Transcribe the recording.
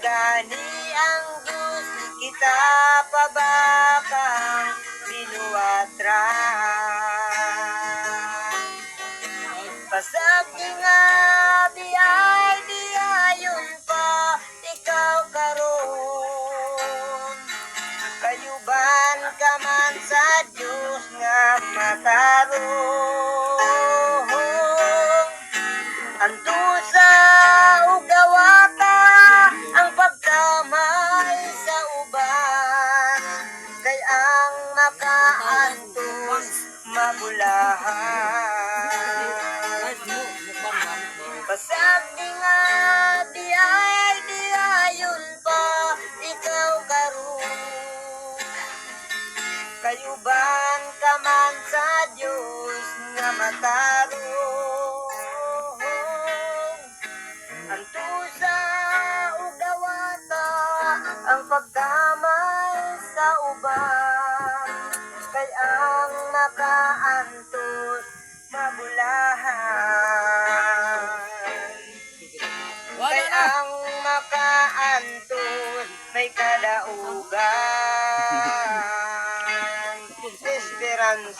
gani ang Diyos kita pabakang sinuwatra. Pasakti nga di ayon pa ikaw karon, kayuban ka man sa Diyos nga matarong. Anto sa ugawata ang pagkamay sa uban, kay ang makaantos mabulahan. Pasakti nga di ayon pa ikaw karon, kayuban ka man sa Diyos nga matarong. Anto sa ugawata ang pagkamay sa uban, kay ang makaantos mabulahan. Kay ang makaantos may kadaugan. Esperanza.